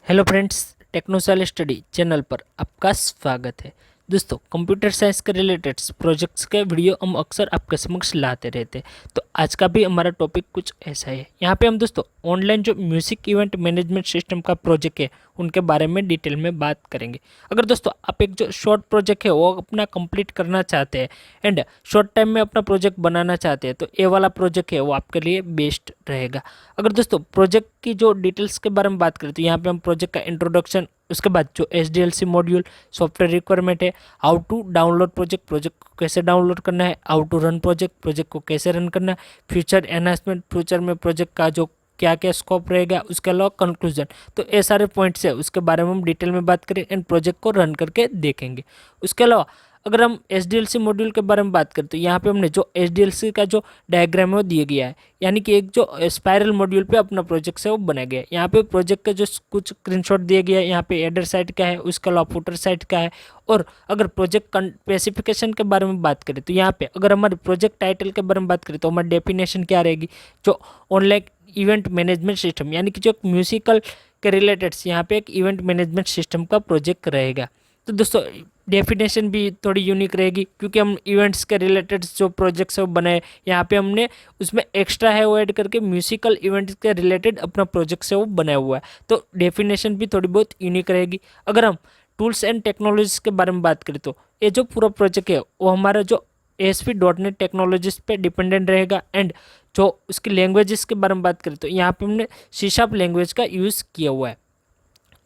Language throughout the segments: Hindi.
हेलो फ्रेंड्स, टेक्नोसाइल स्टडी चैनल पर आपका स्वागत है। दोस्तों, कंप्यूटर साइंस के रिलेटेड प्रोजेक्ट्स के वीडियो हम अक्सर आपके समक्ष लाते रहते हैं। तो आज का भी हमारा टॉपिक कुछ ऐसा है। यहाँ पे हम दोस्तों ऑनलाइन जो म्यूजिक इवेंट मैनेजमेंट सिस्टम का प्रोजेक्ट है उनके बारे में डिटेल में बात करेंगे। अगर दोस्तों आप एक जो शॉर्ट प्रोजेक्ट है वो अपना कंप्लीट करना चाहते हैं एंड शॉर्ट टाइम में अपना प्रोजेक्ट बनाना चाहते हैं तो ये वाला प्रोजेक्ट है वो आपके लिए बेस्ट रहेगा। अगर दोस्तों प्रोजेक्ट की जो डिटेल्स के बारे में बात करें तो यहाँ पे हम प्रोजेक्ट का इंट्रोडक्शन, उसके बाद जो SDLC मॉड्यूल, सॉफ्टवेयर रिक्वायरमेंट है, how to download project, project को कैसे डाउनलोड करना है, how to run project, project को कैसे रन करना है, फ्यूचर एनहांसमेंट, फ्यूचर में प्रोजेक्ट का जो क्या क्या स्कोप रहेगा, उसके अलावा कंक्लूजन, तो ये सारे पॉइंट्स है उसके बारे में हम डिटेल में बात करें एंड प्रोजेक्ट को रन करके देखेंगे। उसके अलावा अगर हम SDLC मॉड्यूल के बारे में बात करें तो यहाँ पे हमने जो SDLC का जो डायग्राम है वो दिया गया है, यानी कि एक जो स्पाइरल मॉड्यूल पे अपना प्रोजेक्ट है वो बनाया गया है। यहाँ पे प्रोजेक्ट का जो कुछ स्क्रीनशॉट दिया गया है, यहाँ पे हेडर साइट का है, उसके अलावा फुटर साइट का है। और अगर प्रोजेक्ट स्पेसिफिकेशन के बारे में बात करें तो यहाँ पे अगर हमारे प्रोजेक्ट टाइटल के बारे में बात करें तो हमारी डेफिनेशन क्या रहेगी, जो ऑनलाइन इवेंट मैनेजमेंट सिस्टम, यानी कि जो एक म्यूजिकल के रिलेटेड यहाँ पे एक इवेंट मैनेजमेंट सिस्टम का प्रोजेक्ट रहेगा। तो दोस्तों डेफिनेशन भी थोड़ी यूनिक रहेगी क्योंकि हम इवेंट्स के रिलेटेड जो प्रोजेक्ट्स है वो बनाए, यहाँ पे हमने उसमें एक्स्ट्रा है वो ऐड करके म्यूजिकल इवेंट्स के रिलेटेड अपना प्रोजेक्ट है वो बनाया हुआ है। तो डेफिनेशन भी थोड़ी बहुत यूनिक रहेगी। अगर हम टूल्स एंड टेक्नोलॉजीज के बारे में बात करें तो ये जो पूरा प्रोजेक्ट है वो हमारा जो ASP.NET टेक्नोलॉजीज पे डिपेंडेंट रहेगा एंड जो उसकी लैंग्वेजेस के बारे में बात करें तो यहाँ पे हमने C# लैंग्वेज का यूज़ किया हुआ है।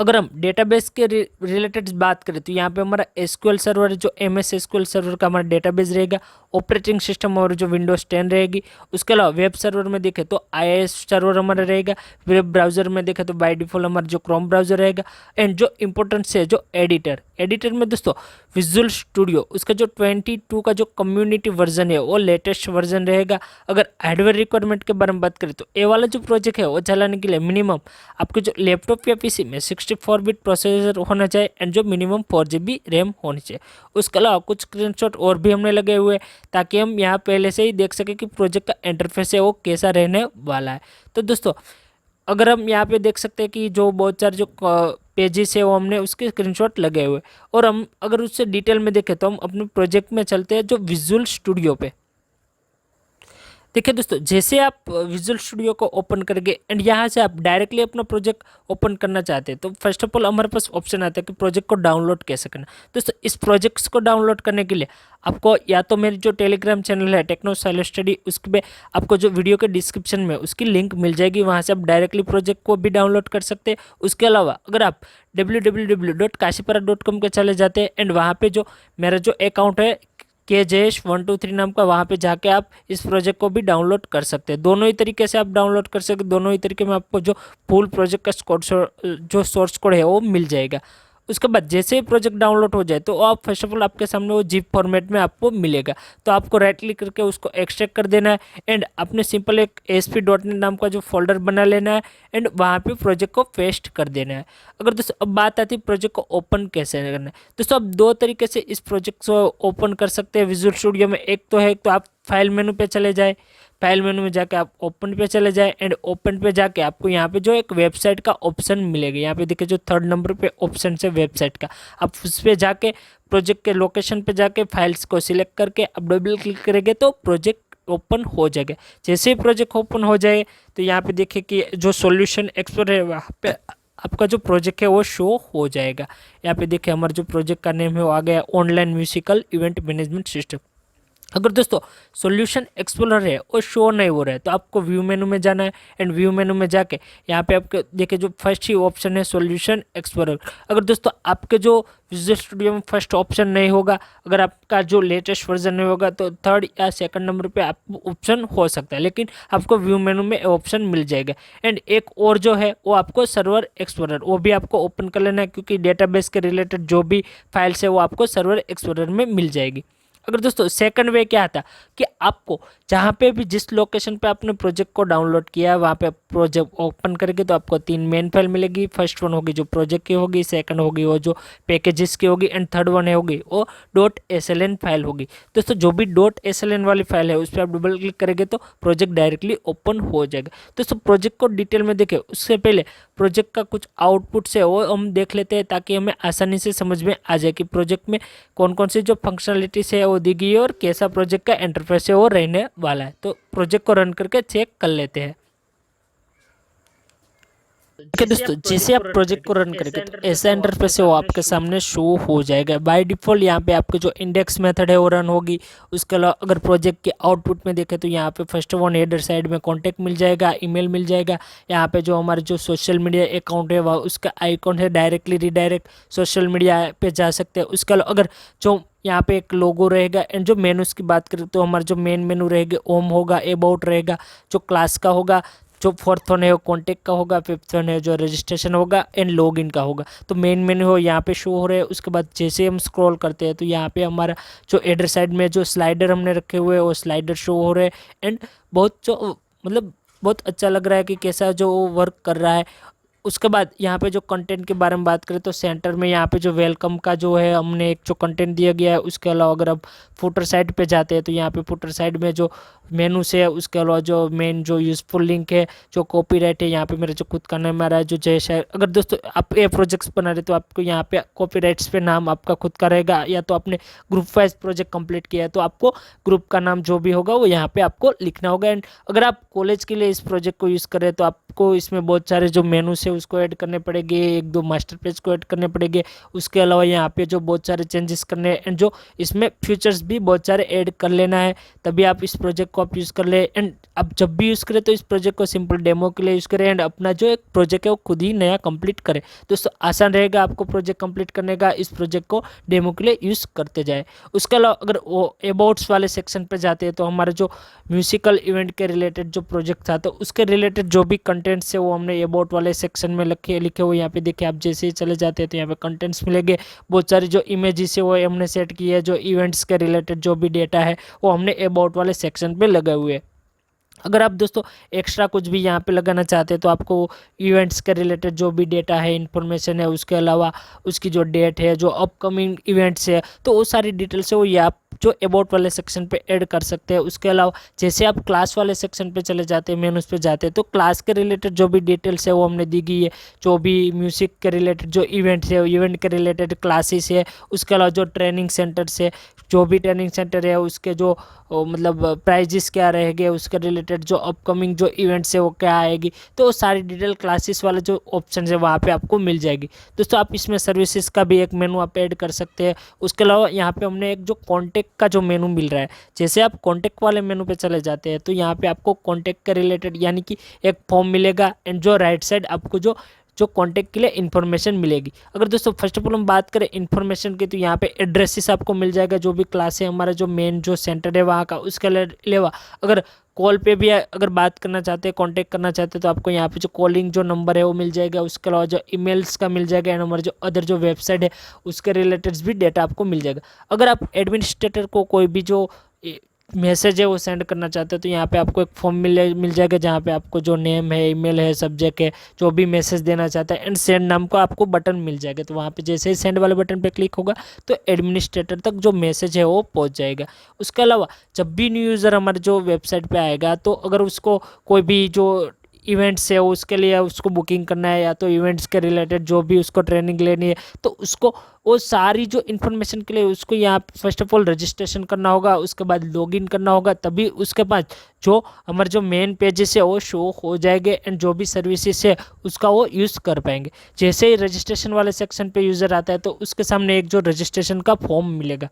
अगर हम डेटाबेस के रिलेटेड बात करें तो यहाँ पे हमारा SQL सर्वर, जो MS SQL सर्वर का हमारा डेटाबेस रहेगा। ऑपरेटिंग सिस्टम और जो विंडोज 10 रहेगी। उसके अलावा वेब सर्वर में देखें तो IIS सर्वर हमारा रहेगा। वेब ब्राउजर में देखें तो बाय डिफॉल्ट हमारा जो क्रोम ब्राउजर रहेगा। एंड जो इंपॉर्टेंट है जो एडिटर में दोस्तों विजुअल स्टूडियो, उसका जो 22 का जो कम्युनिटी वर्जन है वो लेटेस्ट वर्जन रहेगा। अगर हार्डवेयर रिक्वायरमेंट के बारे में बात करें तो ये वाला जो प्रोजेक्ट है वो चलाने के लिए मिनिमम आपके जो लैपटॉप या PC में 64 बिट प्रोसेसर होना चाहिए एंड जो मिनिमम 4 GB रैम होनी चाहिए। उसके अलावा कुछ स्क्रीनशॉट और भी हमने लगे हुए हैं ताकि हम यहाँ पहले से ही देख सकें कि प्रोजेक्ट का इंटरफेस है वो कैसा रहने वाला है। तो दोस्तों अगर हम यहाँ पे देख सकते हैं कि जो बहुत सारे जो पेजेस है वो हमने उसके स्क्रीनशॉट लगे हुए। और हम अगर उससे डिटेल में देखें तो हम अपने प्रोजेक्ट में चलते हैं जो विजुअल स्टूडियो पे। देखिए दोस्तों, जैसे आप विजुअल स्टूडियो को ओपन करेंगे एंड यहाँ से आप डायरेक्टली अपना प्रोजेक्ट ओपन करना चाहते हैं तो फर्स्ट ऑफ ऑल हमारे पास ऑप्शन आता है कि प्रोजेक्ट को डाउनलोड कैसे करना। दोस्तों इस प्रोजेक्ट्स को डाउनलोड करने के लिए आपको या तो मेरी जो टेलीग्राम चैनल है टेक्नोसाइल स्टडी, उसके आपको जो वीडियो के डिस्क्रिप्शन में उसकी लिंक मिल जाएगी, वहाँ से आप डायरेक्टली प्रोजेक्ट को भी डाउनलोड कर सकते हैं। उसके अलावा अगर आप www.kashipara.com के चले जाते हैं एंड वहाँ पे जो मेरा जो अकाउंट है KJS123 नाम का, वहाँ पे जाके आप इस प्रोजेक्ट को भी डाउनलोड कर सकते हैं। दोनों ही तरीके से आप डाउनलोड कर सकते हैं। दोनों ही तरीके में आपको जो फुल प्रोजेक्ट का जो सोर्स कोड है वो मिल जाएगा। उसके बाद जैसे ही प्रोजेक्ट डाउनलोड हो जाए तो आप फर्स्ट ऑफ ऑल आपके सामने वो जिप फॉर्मेट में आपको मिलेगा। तो आपको राइट क्लिक करके उसको एक्सट्रैक्ट कर देना है एंड अपने सिंपल एक ASP.NET नाम का जो फोल्डर बना लेना है एंड वहाँ पे प्रोजेक्ट को पेस्ट कर देना है। अगर दोस्तों अब बात आती है प्रोजेक्ट को ओपन कैसे करना है, दोस्तों आप दो तरीके से इस प्रोजेक्ट को ओपन कर सकते हैं विजुअल स्टूडियो में। एक तो है तो आप फाइल मेनू पे चले जाए, फाइल मेनू में जाके आप ओपन पे चले जाए एंड ओपन पे जाके आपको यहाँ पे जो एक वेबसाइट का ऑप्शन मिलेगा, यहाँ पे देखिए जो 3rd नंबर पे ऑप्शन है वेबसाइट का, आप उस पर जाके प्रोजेक्ट के लोकेशन पे जाके फाइल्स को सिलेक्ट करके आप डबल क्लिक करेंगे तो प्रोजेक्ट ओपन हो जाएगा। जैसे ही प्रोजेक्ट ओपन हो जाए तो यहाँ पे देखिए कि जो सॉल्यूशन एक्सप्लोरर है वहाँ पे आपका जो प्रोजेक्ट है वो शो हो जाएगा। यहाँ पे देखिए हमारा जो प्रोजेक्ट का नेम है वो आ गया online musical event management system. अगर दोस्तों सॉल्यूशन एक्सप्लोरर है वो शो नहीं हो रहा है तो आपको व्यू मेनू में जाना है एंड व्यू मेनू में जाके यहाँ पे आपके देखिए जो फर्स्ट ही ऑप्शन है सॉल्यूशन एक्सप्लोरर। अगर दोस्तों आपके जो विजुअल स्टूडियो में फर्स्ट ऑप्शन नहीं होगा, अगर आपका जो लेटेस्ट वर्जन नहीं होगा तो 3rd या 2nd नंबर पे आपको ऑप्शन हो सकता है, लेकिन आपको व्यू मेनू में ऑप्शन मिल जाएगा। एंड एक और जो है वो आपको सर्वर एक्सप्लोरर, वो भी आपको ओपन कर लेना है क्योंकि डेटाबेस के रिलेटेड जो भी फाइल्स है वो आपको सर्वर एक्सप्लोरर में मिल जाएगी। अगर दोस्तों सेकंड वे क्या था कि आपको जहाँ पे भी जिस लोकेशन पे आपने प्रोजेक्ट को डाउनलोड किया है वहाँ पे प्रोजेक्ट ओपन करके तो आपको 3 मेन फाइल मिलेगी। फर्स्ट वन होगी जो प्रोजेक्ट की होगी, सेकंड होगी वो जो पैकेजेस की होगी, एंड थर्ड वन होगी वो .sln फाइल होगी। दोस्तों जो भी .sln वाली फाइल है उस पर आप डबल क्लिक करेंगे तो प्रोजेक्ट डायरेक्टली ओपन हो जाएगा। दोस्तों प्रोजेक्ट को डिटेल में देखें उससे पहले प्रोजेक्ट का कुछ आउटपुट है वो हम देख लेते हैं, ताकि हमें आसानी से समझ में आ जाए कि प्रोजेक्ट में कौन कौन सी जो फंक्शनलिटीज है वो दी गई है और कैसा प्रोजेक्ट का इंटरफेस है वो रहने वाला है। तो प्रोजेक्ट को रन करके चेक कर लेते हैं। ओके दोस्तों, जैसे आप प्रोजेक्ट को रन करेंगे तो ऐसा इंटरफेस है वो आपके सामने शो हो जाएगा। बाय डिफॉल्ट यहाँ पे आपके जो इंडेक्स मेथड है वो रन होगी। उसके अलावा अगर प्रोजेक्ट के आउटपुट में देखें तो यहाँ पे फर्स्ट वन हेडर साइड में कॉन्टैक्ट मिल जाएगा, ईमेल मिल जाएगा। यहाँ पे जो हमारे जो सोशल मीडिया अकाउंट है वह उसका आइकॉन है, डायरेक्टली रिडायरेक्ट सोशल मीडिया पे जा सकते हैं। उसके अलावा अगर जो यहाँ पे एक लोगो रहेगा, एंड जो मेनूज की बात करें तो हमारा जो मेन मेनू रहेगा होम होगा, अबाउट रहेगा, जो क्लास का होगा, जो फोर्थ वन है वो कॉन्टैक्ट का होगा, फिफ्थ वन है जो रजिस्ट्रेशन होगा, एंड लॉगिन का होगा। तो मेन मेन्यू हो यहाँ पे शो हो रहे हैं। उसके बाद जैसे हम स्क्रॉल करते हैं तो यहाँ पे हमारा जो एडर साइड में जो स्लाइडर हमने रखे हुए हैं वो स्लाइडर शो हो रहे हैं। एंड बहुत जो मतलब बहुत अच्छा लग रहा है कि कैसा जो वर्क कर रहा है। उसके बाद यहाँ पे जो कंटेंट के बारे में बात करें तो सेंटर में यहाँ पे जो वेलकम का जो है हमने एक जो कंटेंट दिया गया है। उसके अलावा अगर आप फुटर साइड पे जाते हैं तो यहाँ पे फुटर साइड में जो मेनू से है, उसके अलावा जो मेन जो यूज़फुल लिंक है, जो कॉपीराइट है, यहाँ पे मेरा जो खुद का नाम आ रहा है जो जय शायर। अगर दोस्तों आप ये प्रोजेक्ट्स बना रहे तो आपको यहाँ पे कॉपीराइट्स पे नाम आपका खुद का रहेगा, या तो आपने ग्रुप वाइज प्रोजेक्ट कंप्लीट किया है तो आपको ग्रुप का नाम जो भी होगा वो यहाँ पे आपको लिखना होगा। एंड अगर आप कॉलेज के लिए इस प्रोजेक्ट को यूज़ करें तो आपको इसमें बहुत सारे जो मेनू है उसको ऐड करने पड़ेंगे, एक दो मास्टर पेज को ऐड करने पड़ेंगे। उसके अलावा यहाँ पे जो बहुत सारे चेंजेस करने हैं, एंड जो इसमें फीचर्स भी बहुत सारे ऐड कर लेना है, तभी आप इस प्रोजेक्ट को आप यूज़ कर ले। एंड आप जब भी यूज़ करें तो इस प्रोजेक्ट को सिंपल डेमो के लिए यूज़ करें, एंड अपना जो एक प्रोजेक्ट है वो खुद ही नया कंप्लीट करें। दोस्तों आसान रहेगा आपको प्रोजेक्ट कंप्लीट करने का, इस प्रोजेक्ट को डेमो के लिए यूज़ करते जाए। उसके अलावा अगर वो अबाउट्स वाले सेक्शन पे जाते हैं तो हमारा जो म्यूजिकल इवेंट के रिलेटेड जो प्रोजेक्ट था तो उसके रिलेटेड जो भी कंटेंट्स है वो हमने अबाउट वाले सेक्शन में लिखे हुए यहाँ पे देखिए। आप जैसे ही चले जाते हैं तो यहाँ पे कंटेंट्स मिलेंगे। बहुत सारी जो इमेजेस है वो हमने सेट की है, जो इवेंट्स के रिलेटेड जो भी डेटा है वो हमने अबाउट वाले सेक्शन पे लगे हुए हैं। अगर आप दोस्तों एक्स्ट्रा कुछ भी यहाँ पे लगाना चाहते हैं तो आपको इवेंट्स के रिलेटेड जो भी डेटा है, इन्फॉर्मेशन है, उसके अलावा उसकी जो डेट है, जो अपकमिंग इवेंट्स है, तो वो सारी डिटेल्स है वो ये आप जो अबाउट वाले सेक्शन पे ऐड कर सकते हैं। उसके अलावा जैसे आप क्लास वाले सेक्शन पे चले जाते हैं, मेनूज पे जाते हैं, तो क्लास के रिलेटेड जो भी डिटेल्स है वो हमने दी गई है। जो भी म्यूजिक के रिलेटेड जो इवेंट्स है, इवेंट के रिलेटेड क्लासेस है, उसके अलावा जो ट्रेनिंग सेंटर्स है, जो भी ट्रेनिंग सेंटर है उसके जो मतलब प्राइजेस क्या रहेंगे, उसके रिलेटेड जो अपकमिंग जो इवेंट्स है वो क्या आएगी, तो वो सारी डिटेल क्लासेस वाले जो ऑप्शन है वहाँ पे आपको मिल जाएगी। दोस्तों आप इसमें सर्विसेज का भी एक मेनू आप ऐड कर सकते हैं। उसके अलावा यहाँ पे हमने एक जो कॉन्टैक्ट का जो मेनू मिल रहा है, जैसे आप कॉन्टैक्ट वाले मेनू पे चले जाते हैं तो यहाँ पे आपको कॉन्टैक्ट के रिलेटेड यानी कि एक फॉर्म मिलेगा, एंड जो राइट साइड आपको जो कॉन्टैक्ट के लिए इन्फॉर्मेशन मिलेगी। अगर दोस्तों फर्स्ट ऑफ ऑल हम बात करें इन्फॉर्मेशन की तो यहाँ पे एड्रेसेस आपको मिल जाएगा, जो भी क्लास है हमारा जो मेन जो सेंटर है वहाँ का। उसके अलावा अगर कॉल पे भी अगर बात करना चाहते हैं, कांटेक्ट करना चाहते हैं तो आपको यहाँ पे जो कॉलिंग जो नंबर है वो मिल जाएगा। उसके अलावा जो ईमेल्स का मिल जाएगा, एंड हमारे जो अदर जो वेबसाइट है उसके रिलेटेड भी डेटा आपको मिल जाएगा। अगर आप एडमिनिस्ट्रेटर को कोई भी जो मैसेज है वो सेंड करना चाहते हो तो यहाँ पे आपको एक फॉर्म मिल जाएगा, जहाँ पे आपको जो नेम है, ईमेल है, सब्जेक्ट है, जो भी मैसेज देना चाहता है, एंड सेंड नाम को आपको बटन मिल जाएगा। तो वहाँ पे जैसे ही सेंड वाले बटन पे क्लिक होगा तो एडमिनिस्ट्रेटर तक जो मैसेज है वो पहुँच जाएगा। उसके अलावा जब भी न्यू यूज़र हमारे जो वेबसाइट पे आएगा तो अगर उसको कोई भी जो इवेंट्स है उसके लिए उसको बुकिंग करना है, या तो इवेंट्स के रिलेटेड जो भी उसको ट्रेनिंग लेनी है, तो उसको वो सारी जो इन्फॉर्मेशन के लिए उसको यहाँ फर्स्ट ऑफ ऑल रजिस्ट्रेशन करना होगा, उसके बाद लॉगिन करना होगा, तभी उसके पास जो हमारे जो मेन पेजेस है वो शो हो जाएंगे, एंड जो भी सर्विसेज है उसका वो यूज़ कर पाएंगे। जैसे ही रजिस्ट्रेशन वाले सेक्शन पे यूज़र आता है तो उसके सामने एक जो रजिस्ट्रेशन का फॉर्म मिलेगा,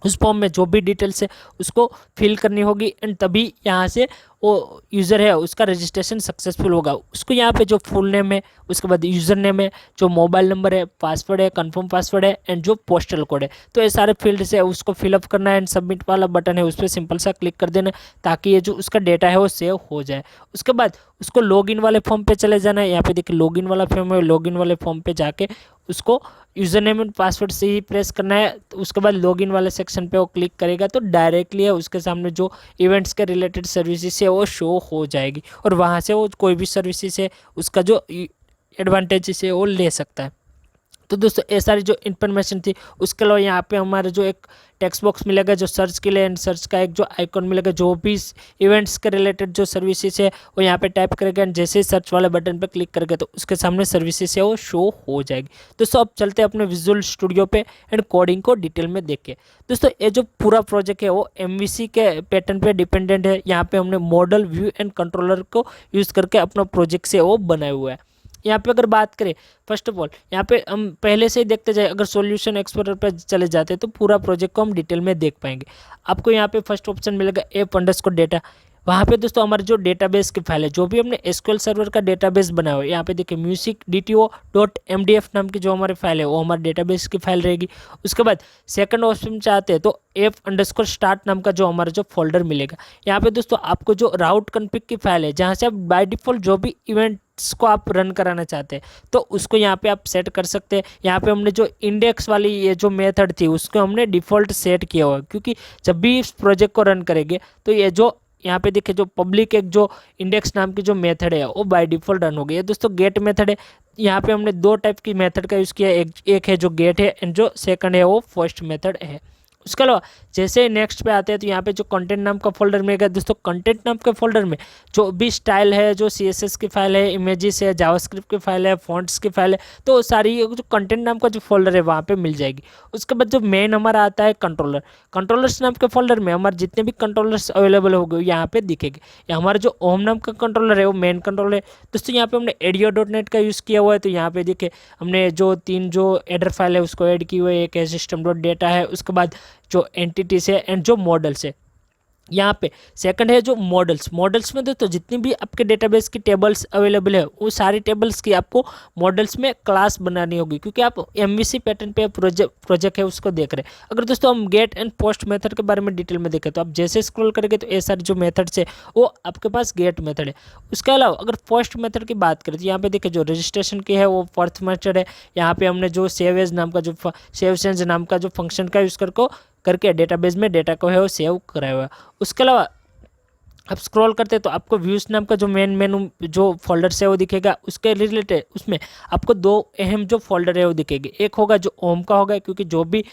उस फॉर्म में जो भी डिटेल्स है उसको फिल करनी होगी, एंड तभी यहाँ से वो यूज़र है उसका रजिस्ट्रेशन सक्सेसफुल होगा। उसको यहाँ पे जो फुल नेम है, उसके बाद यूज़र नेम है, जो मोबाइल नंबर है, पासवर्ड है, कंफर्म पासवर्ड है, एंड जो पोस्टल कोड है, तो ये सारे फील्ड से उसको फिलअप करना है, एंड सबमिट वाला बटन है उस पर सिंपल सा क्लिक कर देना ताकि ये जो उसका डेटा है वो सेव हो जाए। उसके बाद उसको लॉगिन वाले फॉर्म पे चले जाना है। यहाँ पे देखिए लॉगिन वाला फॉर्म है, लॉगिन वाले फॉर्म पे जाके उसको यूज़र नेम एंड पासवर्ड से ही प्रेस करना है। तो उसके बाद लॉगिन वाले सेक्शन पे वो क्लिक करेगा तो डायरेक्टली है उसके सामने जो इवेंट्स के रिलेटेड सर्विसेज है वो शो हो जाएगी और वहाँ से वो कोई भी सर्विसेज है उसका जो एडवांटेज है वो ले सकता है। तो दोस्तों ये सारी जो इन्फॉर्मेशन थी, उसके अलावा यहाँ पे हमारे जो एक टेक्स्ट बॉक्स मिलेगा जो सर्च के लिए एंड सर्च का एक जो आइकॉन मिलेगा, जो भी इवेंट्स के रिलेटेड जो सर्विसेज है वो यहाँ पे टाइप करेगा एंड जैसे ही सर्च वाले बटन पे क्लिक करेगा तो उसके सामने सर्विसेज है वो शो हो जाएगी। दोस्तों अब चलते हैं अपने विजुअल स्टूडियो पे एंड कोडिंग को डिटेल में देखें। दोस्तों ये जो पूरा प्रोजेक्ट है वो MVC के पैटर्न पे डिपेंडेंट है। यहाँ पे हमने मॉडल व्यू एंड कंट्रोलर को यूज़ करके अपना प्रोजेक्ट से वो बनाया हुआ है। यहाँ पे अगर बात करें फर्स्ट ऑफ ऑल, यहाँ पे हम पहले से ही देखते जाए, अगर सॉल्यूशन एक्सप्लोरर पर चले जाते हैं तो पूरा प्रोजेक्ट को हम डिटेल में देख पाएंगे। आपको यहाँ पे फर्स्ट ऑप्शन मिलेगा app_data। वहाँ पे दोस्तों हमारे जो डेटाबेस की फाइल है, जो भी हमने SQL सर्वर का डेटाबेस बनाया हुआ है, यहाँ पे देखिए musicdto.mdf नाम की जो हमारी फाइल है वो हमारे डेटाबेस की फाइल रहेगी। उसके बाद सेकंड ऑप्शन चाहते हैं तो app_start नाम का जो हमारा जो फोल्डर मिलेगा। यहाँ पे दोस्तों आपको जो राउट कॉन्फ़िग की फाइल है, जहाँ से आप बाय डिफ़ॉल्ट जो भी इवेंट्स को आप रन कराना चाहते हैं तो उसको यहाँ पे आप सेट कर सकते हैं। यहाँ पे हमने जो इंडेक्स वाली ये जो मेथड थी उसको हमने डिफ़ॉल्ट सेट किया हुआ है, क्योंकि जब भी इस प्रोजेक्ट को रन करेंगे तो ये जो यहाँ पे देखिए जो पब्लिक एक जो इंडेक्स नाम की जो मेथड है वो बाय डिफ़ॉल्ट रन हो गई है। दोस्तों गेट मेथड है, यहाँ पे हमने दो टाइप की मेथड का यूज़ किया है, एक है जो गेट है एंड जो सेकंड है वो फर्स्ट मेथड है। उसके अलावा जैसे नेक्स्ट पे आते हैं तो यहाँ पे जो कंटेंट नाम का फोल्डर मिलेगा। दोस्तों कंटेंट नाम के फोल्डर में जो भी स्टाइल है, जो CSS की फाइल है, इमेजेस है, जावास्क्रिप्ट की फाइल है, फॉन्ट्स की फाइल है, तो सारी जो कंटेंट नाम का जो फोल्डर है वहाँ पे मिल जाएगी। उसके बाद जो मेन हमारा आता है कंट्रोलर्स नाम के फोल्डर में हमारे जितने भी कंट्रोलर्स अवेलेबल हो गए यहाँ पे दिखेंगे। या हमारा जो ओम नाम का कंट्रोलर है वो मेन कंट्रोलर है। दोस्तों यहाँ पे हमने ADIO.NET का यूज़ किया हुआ है, तो यहाँ पे देखिए हमने जो 3 जो एडर फाइल है उसको ऐड की हुई है। एक है system.data है, उसके बाद जो एंटिटीज है एंड जो मॉडल्स है। यहाँ पे सेकंड है जो मॉडल्स में दोस्तों जितनी भी आपके डेटाबेस की टेबल्स अवेलेबल है वो सारी टेबल्स की आपको मॉडल्स में क्लास बनानी होगी, क्योंकि आप MVC पैटर्न पे प्रोजेक्ट है उसको देख रहे हैं। अगर दोस्तों हम गेट एंड पोस्ट मेथड के बारे में डिटेल में देखें तो आप जैसे स्क्रॉल करेंगे तो ये सारे जो मेथड्स है वो आपके पास गेट मेथड है। उसके अलावा अगर पोस्ट मेथड की बात करें तो यहाँ पे देखिए जो रजिस्ट्रेशन की है वो फर्स्ट मेथड है। यहाँ पे हमने जो सेव एज नाम का जो सेव चेंज नाम का जो फंक्शन का यूज़ करके डेटाबेस में डेटा को है वो सेव कराया हुआ है। उसके अलावा आप स्क्रॉल करते हैं तो आपको व्यूज़ नाम का जो मेनू जो फोल्डर है वो दिखेगा। उसके रिलेटेड उसमें आपको 2 अहम जो फोल्डर है वो दिखेगी। एक होगा जो ओम का होगा, क्योंकि जो भी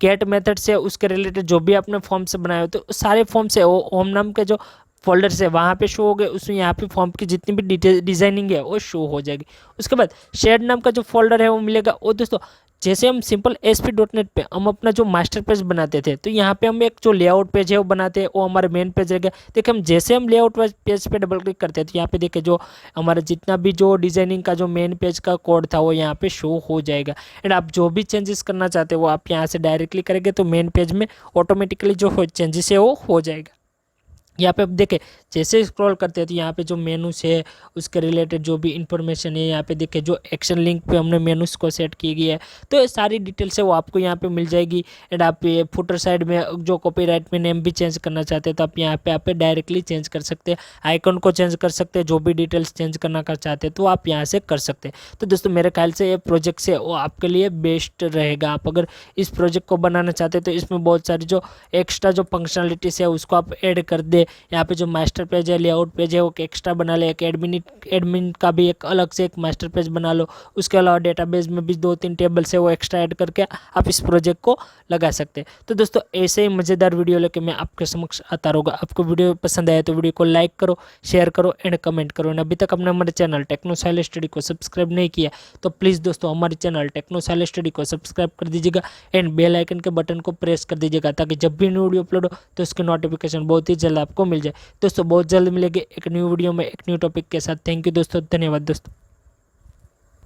गेट मेथड से उसके रिलेटेड जो भी आपने फॉर्म से बनाए हो तो सारे फॉर्म से वो ओम नाम के जो फोल्डर से वहाँ पे शो हो गए, उसमें यहाँ पे फॉर्म की जितनी भी डिजाइनिंग है वो शो हो जाएगी। उसके बाद शेड नाम का जो फोल्डर है वो मिलेगा। और दोस्तों जैसे हम सिंपल ASP.NET पे हम अपना जो मास्टर पेज बनाते थे तो यहाँ पे हम एक जो लेआउट पेज है वो बनाते हैं, वो हमारे मेन पेज रहेगा। देखिए हम जैसे हम लेआउट पेज पे डबल क्लिक करते हैं तो यहाँ पे देखिए जो हमारा जितना भी जो डिजाइनिंग का जो मेन पेज का कोड था वो यहाँ पे शो हो जाएगा। एंड आप जो भी चेंजेस करना चाहते हो वो आप यहाँ से डायरेक्टली करेंगे तो मेन पेज में ऑटोमेटिकली जो चेंजेस है वो हो जाएगा। यहाँ पे आप देखें जैसे स्क्रॉल करते हैं तो यहाँ पे जो मेनूस है उसके रिलेटेड जो भी इंफॉर्मेशन है, यहाँ पे देखें जो एक्शन लिंक पे हमने मेनूस को सेट की गई है तो ये सारी डिटेल्स है वो आपको यहाँ पे मिल जाएगी। एंड आप ये फुटर साइड में जो कॉपीराइट में नेम भी चेंज करना चाहते हैं तो आप यहाँ पे डायरेक्टली चेंज कर सकते हैं, आइकन को चेंज कर सकते हैं, जो भी डिटेल्स चेंज करना चाहते हैं तो आप यहाँ से कर सकते हैं। तो दोस्तों मेरे ख्याल से ये प्रोजेक्ट से वो आपके लिए बेस्ट रहेगा। आप अगर इस प्रोजेक्ट को बनाना चाहते हैं तो इसमें बहुत सारी जो एक्स्ट्रा जो फंक्शनलिटीज़ है उसको आप ऐड कर दे। यहाँ पे जो मास्टर पेज है, लेआउट पेज है वो एक्स्ट्रा बना ले, एक एडमिन का भी एक अलग से एक मास्टर पेज बना लो। उसके अलावा डेटाबेस में भी 2-3 टेबल्स है वो एक्स्ट्रा ऐड करके आप इस प्रोजेक्ट को लगा सकते हैं। तो दोस्तों ऐसे ही मज़ेदार वीडियो लेके मैं आपके समक्ष आता रहूँगा। आपको वीडियो पसंद आया तो वीडियो को लाइक करो, शेयर करो एंड कमेंट करो। एंड अभी तक आपने हमारे चैनल टेक्नो साइल स्टडी को सब्सक्राइब नहीं किया तो प्लीज़ दोस्तों हमारे चैनल टेक्नो साइल स्टडी को सब्सक्राइब कर दीजिएगा एंड बेल आइकन के बटन को प्रेस कर दीजिएगा, ताकि जब भी न्यू वीडियो अपलोड हो तो उसकी नोटिफिकेशन बहुत ही जल्द आपको मिल जाए। दोस्तों बहुत जल्द मिलेंगे एक न्यू वीडियो में एक न्यू टॉपिक के साथ। थैंक यू दोस्तों, धन्यवाद दोस्तों।